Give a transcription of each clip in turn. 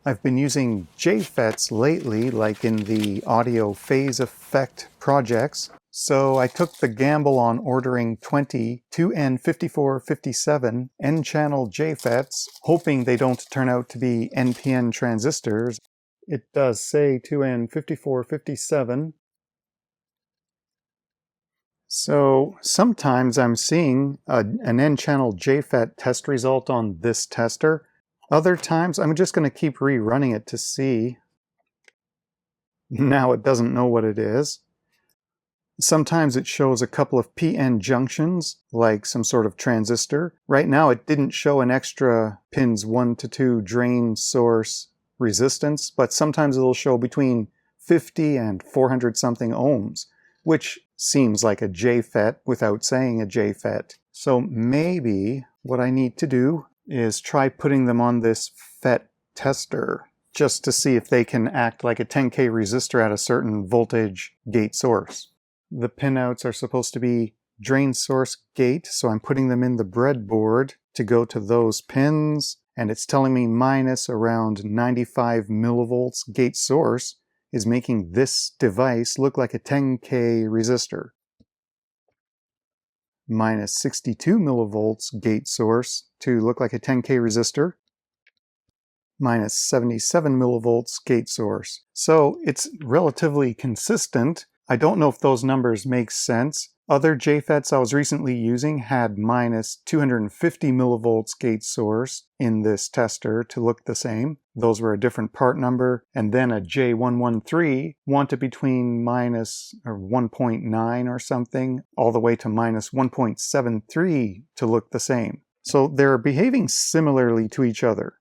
I've been using JFETs lately, like in the audio phase effect projects, so I took the gamble on ordering 20 2N5457 N-channel JFETs, hoping they don't turn out to be NPN transistors. It does say 2N5457. So sometimes I'm seeing an N-channel JFET test result on this tester. Other times I'm just going to keep rerunning it to see. Now it doesn't know what it is. Sometimes it shows a couple of PN junctions, like some sort of transistor. Right now it didn't show an extra pins 1 to 2 drain source resistance, but sometimes it'll show between 50 and 400 something ohms, which seems like a JFET without saying a JFET. So maybe what I need to do is try putting them on this FET tester just to see if they can act like a 10K resistor at a certain voltage gate source. The pinouts are supposed to be drain source gate, so I'm putting them in the breadboard to go to those pins, and it's telling me minus around 95 millivolts gate source is making this device look like a 10K resistor. Minus 62 millivolts gate source to look like a 10K resistor. Minus 77 millivolts gate source. So it's relatively consistent. I don't know if those numbers make sense. Other JFETs I was recently using had minus 250 millivolts gate source in this tester to look the same. Those were a different part number. And then a J113 wanted between minus 1.9 or something, all the way to minus 1.73 to look the same. So they're behaving similarly to each other.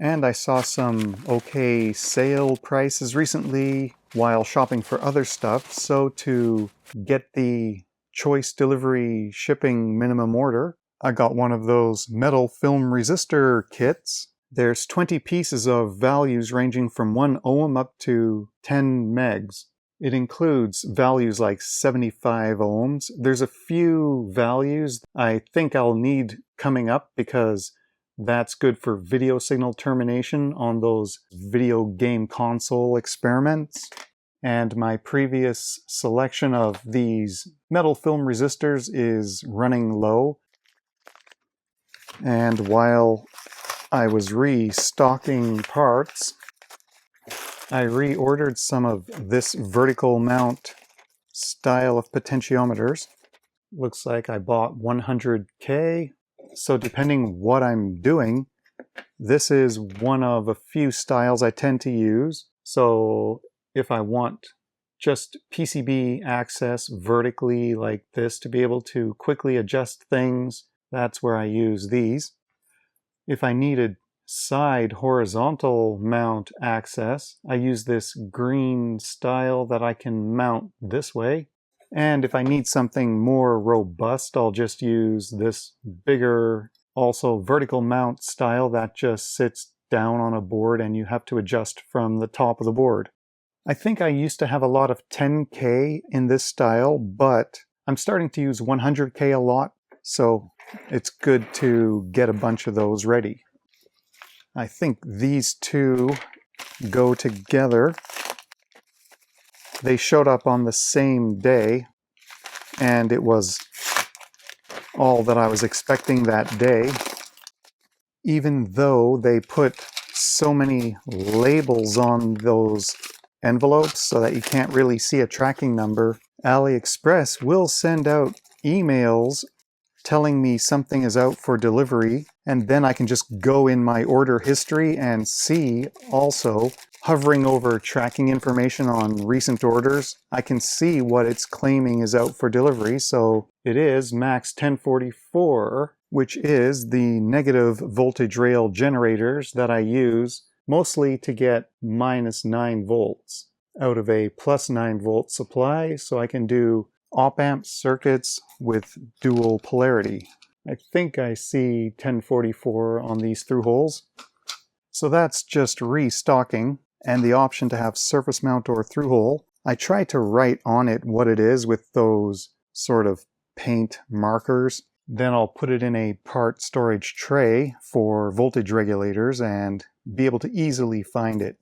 And I saw some okay sale prices recently while shopping for other stuff, so to get the choice delivery shipping minimum order, I got one of those metal film resistor kits. There's 20 pieces of values ranging from 1 ohm up to 10 megs. It includes values like 75 ohms. There's a few values I think I'll need coming up because that's good for video signal termination on those video game console experiments. And my previous selection of these metal film resistors is running low. And while I was restocking parts, I reordered some of this vertical mount style of potentiometers. Looks like I bought 100K. So depending what I'm doing, this is one of a few styles I tend to use. So if I want just PCB access vertically like this to be able to quickly adjust things, that's where I use these. If I needed side horizontal mount access, I use this green style that I can mount this way. And if I need something more robust, I'll just use this bigger, also vertical mount style that just sits down on a board and you have to adjust from the top of the board. I think I used to have a lot of 10K in this style, but I'm starting to use 100K a lot, so it's good to get a bunch of those ready. I think these two go together. They showed up on the same day, and it was all that I was expecting that day. Even though they put so many labels on those envelopes so that you can't really see a tracking number, AliExpress will send out emails telling me something is out for delivery, and then I can just go in my order history and see also, hovering over tracking information on recent orders, I can see what it's claiming is out for delivery. So it is Max 1044, which is the negative voltage rail generators that I use mostly to get minus 9 volts out of a plus 9 volt supply, so I can do op-amp circuits with dual polarity. I think I see 1044 on these through holes. So that's just restocking, and the option to have surface mount or through hole. I try to write on it what it is with those sort of paint markers. Then I'll put it in a part storage tray for voltage regulators and be able to easily find it.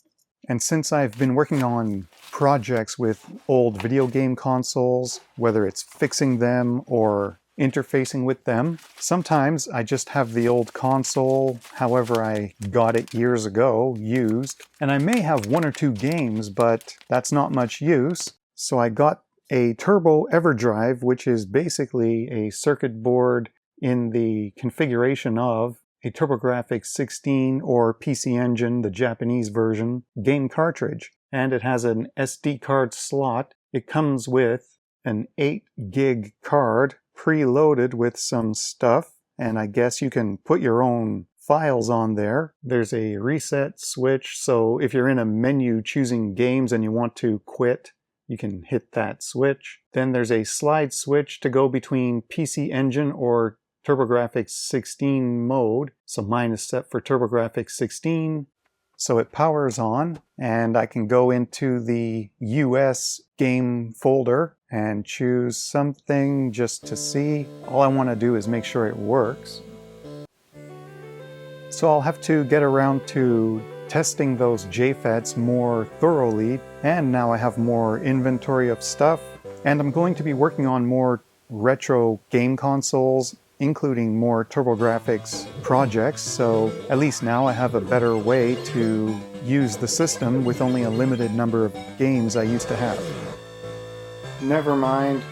And since I've been working on projects with old video game consoles, whether it's fixing them or interfacing with them, sometimes I just have the old console, however I got it years ago, used, and I may have one or two games, but that's not much use. So I got a Turbo EverDrive, which is basically a circuit board in the configuration of a TurboGrafx 16 or PC Engine, the Japanese version, game cartridge. And it has an SD card slot. It comes with an 8 gig card preloaded with some stuff, and I guess you can put your own files on there. There's a reset switch, so if you're in a menu choosing games and you want to quit, you can hit that switch. Then there's a slide switch to go between PC Engine or TurboGrafx 16 mode. So mine is set for TurboGrafx 16. So it powers on, and I can go into the US game folder and choose something just to see. All I want to do is make sure it works. So I'll have to get around to testing those JFETs more thoroughly, and now I have more inventory of stuff, and I'm going to be working on more retro game consoles, including more TurboGrafx projects, so at least now I have a better way to use the system with only a limited number of games I used to have. Never mind,